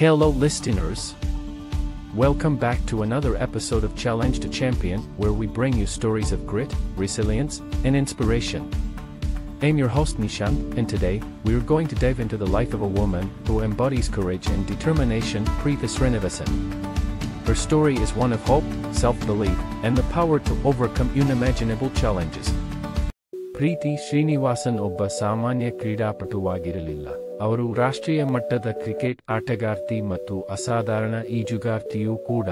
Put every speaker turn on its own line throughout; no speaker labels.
Hello listeners! Welcome back to another episode of Challenge to Champion, where we bring you stories of grit, resilience, and inspiration. I'm your host Nishant, and today, we're going to dive into the life of a woman who embodies courage and determination, Preeti Srinivasan. Her story is one of hope, self-belief, and the power to overcome unimaginable challenges. ಪ್ರೀತಿ ಶ್ರೀನಿವಾಸನ್ ಒಬ್ಬ ಸಾಮಾನ್ಯ ಕ್ರೀಡಾಪಟುವಾಗಿರಲಿಲ್ಲ. ಅವರು ರಾಷ್ಟ್ರೀಯ ಮಟ್ಟದ cricket ಆಟಗಾರ್ತಿ ಮತ್ತು ಅಸಾಧಾರಣ ಈಜುಗಾರ್ತಿಯೂ ಕೂಡ.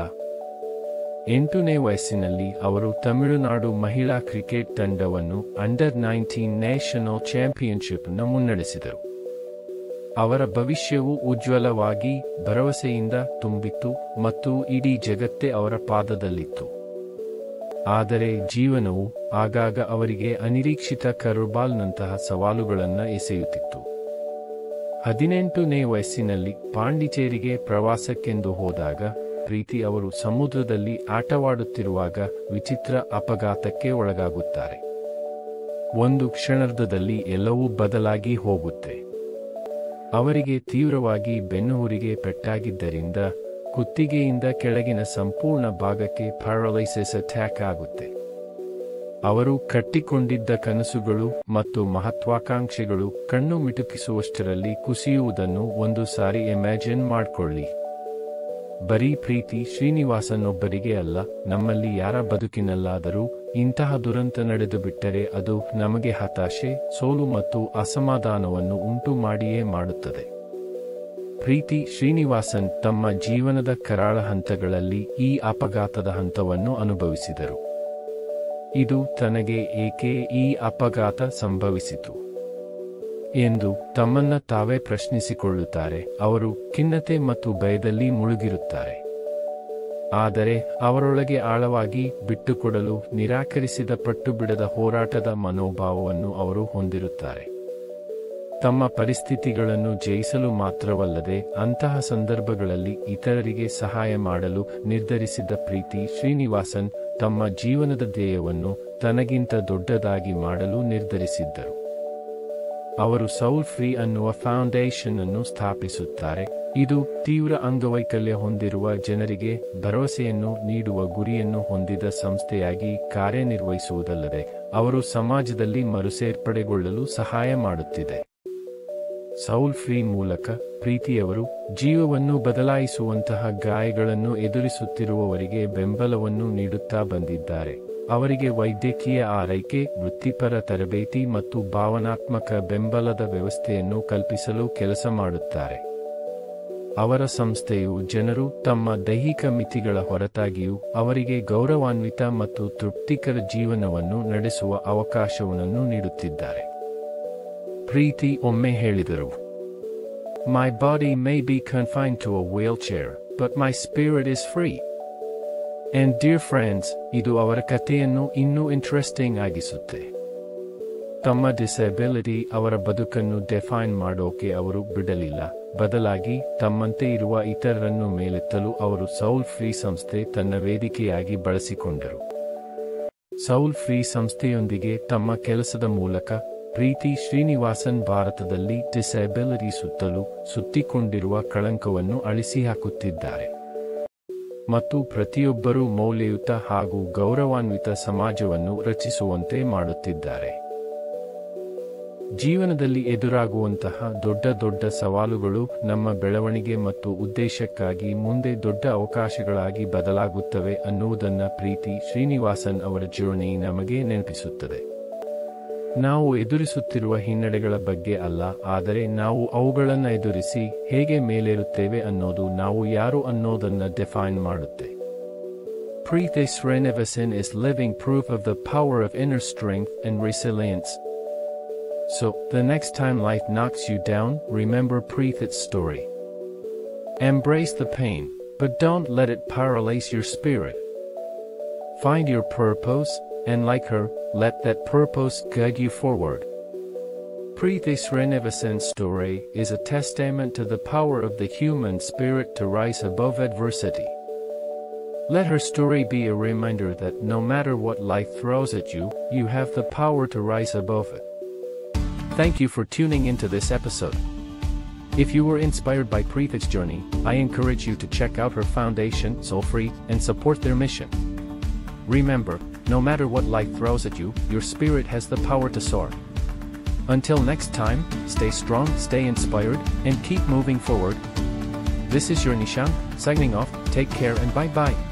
8ನೇ ವಯಸ್ಸಿನಲ್ಲಿ ಅವರು ತಮಿಳುನಾಡು ಮಹಿಳಾ ಕ್ರಿಕೆಟ್ ತಂಡವನ್ನು ಅಂಡರ್-19 ನ್ಯಾಷನಲ್ ಚಾಂಪಿಯನ್ಶಿಪ್ನ ಮುನ್ನಡೆಸಿದರು. ಅವರ ಭವಿಷ್ಯವು ಉಜ್ವಲವಾಗಿ, ಭರವಸೆಯಿಂದ ತುಂಬಿತ್ತು ಮತ್ತು ಇಡೀ ಜಗತ್ತೇ ಅವರ ಪಾದದಲ್ಲಿತ್ತು. ಆದರೆ ಜೀವನವು ಆಗಾಗ ಅವರಿಗೆ ಅನಿರೀಕ್ಷಿತ ಕರ್ವ್ಬಾಲ್ನಂತಹ ಸವಾಲುಗಳನ್ನು ಎಸೆಯುತ್ತಿತ್ತು. 18ನೇ ವಯಸ್ಸಿನಲ್ಲಿ ಪಾಂಡಿಚೇರಿಗೆ ಪ್ರವಾಸಕ್ಕೆಂದು ಹೋದಾಗ ಪ್ರೀತಿ ಅವರು ಸಮುದ್ರದಲ್ಲಿ ಆಟವಾಡುತ್ತಿರುವಾಗ ವಿಚಿತ್ರ ಅಪಘಾತಕ್ಕೆ ಒಳಗಾಗುತ್ತಾರೆ. ಒಂದು ಕ್ಷಣಾರ್ಧದಲ್ಲಿ ಎಲ್ಲವೂ ಬದಲಾಗಿ ಹೋಗುತ್ತೆ. ಅವರಿಗೆ ತೀವ್ರವಾಗಿ ಬೆನ್ನುಹುರಿಗೆ ಪೆಟ್ಟಾಗಿದ್ದರಿಂದ ಕುತ್ತಿಗೆಯಿಂದ ಕೆಳಗಿನ ಸಂಪೂರ್ಣ ಭಾಗಕ್ಕೆ ಪ್ಯಾರಲೈಸಿಸ್ ಅಟ್ಯಾಕ್ ಆಗುತ್ತೆ. ಅವರು ಕಟ್ಟಿಕೊಂಡಿದ್ದ ಕನಸುಗಳು ಮತ್ತು ಮಹತ್ವಾಕಾಂಕ್ಷೆಗಳು ಕಣ್ಣು ಮಿಟುಕಿಸುವಷ್ಟರಲ್ಲಿ ಕುಸಿಯುವುದನ್ನು ಒಂದು ಸಾರಿ ಇಮ್ಯಾಜಿನ್ ಮಾಡ್ಕೊಳ್ಳಿ. ಬರೀ ಪ್ರೀತಿ ಶ್ರೀನಿವಾಸನ್ ಒಬ್ಬರಿಗೆ ಅಲ್ಲ, ನಮ್ಮಲ್ಲಿ ಯಾರ ಬದುಕಿನಲ್ಲಾದರೂ ಇಂತಹ ದುರಂತ ನಡೆದು ಬಿಟ್ಟರೆ ಅದು ನಮಗೆ ಹತಾಶೆ, ಸೋಲು ಮತ್ತು ಅಸಮಾಧಾನವನ್ನು ಉಂಟು ಮಾಡಿಯೇ ಮಾಡುತ್ತದೆ. ಪ್ರೀತಿ ಶ್ರೀನಿವಾಸನ್ ತಮ್ಮ ಜೀವನದ ಕರಾಳ ಹಂತಗಳಲ್ಲಿ ಈ ಅಪಘಾತದ ಹಂತವನ್ನು ಅನುಭವಿಸಿದರು. ಇದು ತನಗೆ ಏಕೆ ಈ ಅಪಘಾತ ಸಂಭವಿಸಿತು ಎಂದು ತಮ್ಮನ್ನ ತಾವೇ ಪ್ರಶ್ನಿಸಿಕೊಳ್ಳುತ್ತಾರೆ. ಅವರು ಖಿನ್ನತೆ ಮತ್ತು ಭಯದಲ್ಲಿ ಮುಳುಗಿರುತ್ತಾರೆ. ಆದರೆ ಅವರೊಳಗೆ ಆಳವಾಗಿ ಬಿಟ್ಟುಕೊಡಲು ನಿರಾಕರಿಸಿದ ಪಟ್ಟುಬಿಡದ ಹೋರಾಟದ ಮನೋಭಾವವನ್ನು ಅವರು ಹೊಂದಿರುತ್ತಾರೆ. ತಮ್ಮ ಪರಿಸ್ಥಿತಿಗಳನ್ನು ಜಯಿಸಲು ಮಾತ್ರವಲ್ಲದೆ ಅಂತಹ ಸಂದರ್ಭಗಳಲ್ಲಿ ಇತರರಿಗೆ ಸಹಾಯ ಮಾಡಲು ನಿರ್ಧರಿಸಿದ ಪ್ರೀತಿ ಶ್ರೀನಿವಾಸನ್ ತಮ್ಮ ಜೀವನದ ಧ್ಯೇಯವನ್ನು ತನಗಿಂತ ದೊಡ್ಡದಾಗಿ ಮಾಡಲು ನಿರ್ಧರಿಸಿದ್ದರು. ಅವರು ಸೌಲ್ ಫ್ರೀ ಅನ್ನುವ ಫೌಂಡೇಶನ್ ಅನ್ನು ಸ್ಥಾಪಿಸುತ್ತಾರೆ. ಇದು ತೀವ್ರ ಅಂಗವೈಕಲ್ಯ ಹೊಂದಿರುವ ಜನರಿಗೆ ಭರವಸೆಯನ್ನು ನೀಡುವ ಗುರಿಯನ್ನು ಹೊಂದಿದ ಸಂಸ್ಥೆಯಾಗಿ ಕಾರ್ಯನಿರ್ವಹಿಸುವುದಲ್ಲದೆ ಅವರು ಸಮಾಜದಲ್ಲಿ ಮರುಸೇರ್ಪಡೆಗೊಳ್ಳಲು ಸಹಾಯ ಮಾಡುತ್ತಿದೆ. ಸೌಲ್ ಫ್ರೀ ಮೂಲಕ ಪ್ರೀತಿಯವರು ಜೀವವನ್ನು ಬದಲಾಯಿಸುವಂತಹ ಗಾಯಗಳನ್ನು ಎದುರಿಸುತ್ತಿರುವವರಿಗೆ ಬೆಂಬಲವನ್ನು ನೀಡುತ್ತಾ ಬಂದಿದ್ದಾರೆ. ಅವರಿಗೆ ವೈದ್ಯಕೀಯ ಆರೈಕೆ, ವೃತ್ತಿಪರ ತರಬೇತಿ ಮತ್ತು ಭಾವನಾತ್ಮಕ ಬೆಂಬಲದ ವ್ಯವಸ್ಥೆಯನ್ನು ಕಲ್ಪಿಸಲು ಕೆಲಸ ಮಾಡುತ್ತಾರೆ. ಅವರ ಸಂಸ್ಥೆಯು ಜನರು ತಮ್ಮ ದೈಹಿಕ ಮಿತಿಗಳ ಹೊರತಾಗಿಯೂ ಅವರಿಗೆ ಗೌರವಾನ್ವಿತ ಮತ್ತು ತೃಪ್ತಿಕರ ಜೀವನವನ್ನು ನಡೆಸುವ ಅವಕಾಶವನ್ನು ನೀಡುತ್ತಿದ್ದಾರೆ. ಪ್ರೀತಿ ಒಮ್ಮೆ ಹೇಳಿದರು, "My body may be confined to a wheelchair, but my spirit is free." And dear friends, ಇದು ಅವರ ಕಥೆಯನ್ನು ಇನ್ನೂ ಇಂಟ್ರೆಸ್ಟಿಂಗ್ ಆಗಿಸುತ್ತೆ. ತಮ್ಮ ಡಿಸೆಬಿಲಿಟಿ ಅವರ ಬದುಕನ್ನು ಡಿಫೈನ್ ಮಾಡೋಕೆ ಅವರು ಬಿಡಲಿಲ್ಲ. ಬದಲಾಗಿ ತಮ್ಮಂತೆ ಇರುವ ಇತರರನ್ನು ಮೇಲೆತ್ತಲು ಅವರು ಸೌಲ್ ಫ್ರೀ ಸಂಸ್ಥೆ ತನ್ನ ವೇದಿಕೆಯಾಗಿ ಬಳಸಿಕೊಂಡರು. ಸೌಲ್ ಫ್ರೀ ಸಂಸ್ಥೆಯೊಂದಿಗೆ ತಮ್ಮ ಕೆಲಸದ ಮೂಲಕ ಪ್ರೀತಿ ಶ್ರೀನಿವಾಸನ್ ಭಾರತದಲ್ಲಿ ಡಿಸೆಬಿಲಿಟಿ ಸುತ್ತಲೂ ಸುತ್ತಿಕೊಂಡಿರುವ ಕಳಂಕವನ್ನು ಅಳಿಸಿ ಹಾಕುತ್ತಿದ್ದಾರೆ ಮತ್ತು ಪ್ರತಿಯೊಬ್ಬರೂ ಮೌಲ್ಯಯುತ ಹಾಗೂ ಗೌರವಾನ್ವಿತ ಸಮಾಜವನ್ನು ರಚಿಸುವಂತೆ ಮಾಡುತ್ತಿದ್ದಾರೆ. ಜೀವನದಲ್ಲಿ ಎದುರಾಗುವಂತಹ ದೊಡ್ಡ ಸವಾಲುಗಳು ನಮ್ಮ ಬೆಳವಣಿಗೆ ಮತ್ತು ಉದ್ದೇಶಕ್ಕಾಗಿ ಮುಂದೆ ದೊಡ್ಡ ಅವಕಾಶಗಳಾಗಿ ಬದಲಾಗುತ್ತವೆ ಅನ್ನುವುದನ್ನು ಪ್ರೀತಿ ಶ್ರೀನಿವಾಸನ್ ಅವರ ಜರ್ನಿ ನಮಗೆ ನೆನಪಿಸುತ್ತದೆ. ನಾವು ಎದುರಿಸುತ್ತಿರುವ ಹಿನ್ನಡೆಗಳ ಬಗ್ಗೆ ಅಲ್ಲ, ಆದರೆ ನಾವು ಅವುಗಳನ್ನು ಎದುರಿಸಿ ಹೇಗೆ ಮೇಲೇರುತ್ತೇವೆ ಅನ್ನೋದು ನಾವು ಯಾರು ಅನ್ನೋದನ್ನ ಡಿಫೈನ್ ಮಾಡುತ್ತೆ. Preeti Srinivasan is living proof of the power of inner strength and resilience. So, the next time life knocks you down, remember Preeti's story. Embrace the pain, but don't let it paralyze your spirit. Find your purpose, and like her, let that purpose guide you forward. Preeti Srinivasan's story is a testament to the power of the human spirit to rise above adversity. Let her story be a reminder that no matter what life throws at you, you have the power to rise above it. Thank you for tuning into this episode. If you were inspired by Preethi's journey, I encourage you to check out her foundation, Soulfree, and support their mission. Remember, no matter what life throws at you, your spirit has the power to soar. Until next time, stay strong, stay inspired, and keep moving forward. This is your Nishant, signing off. Take care and bye-bye.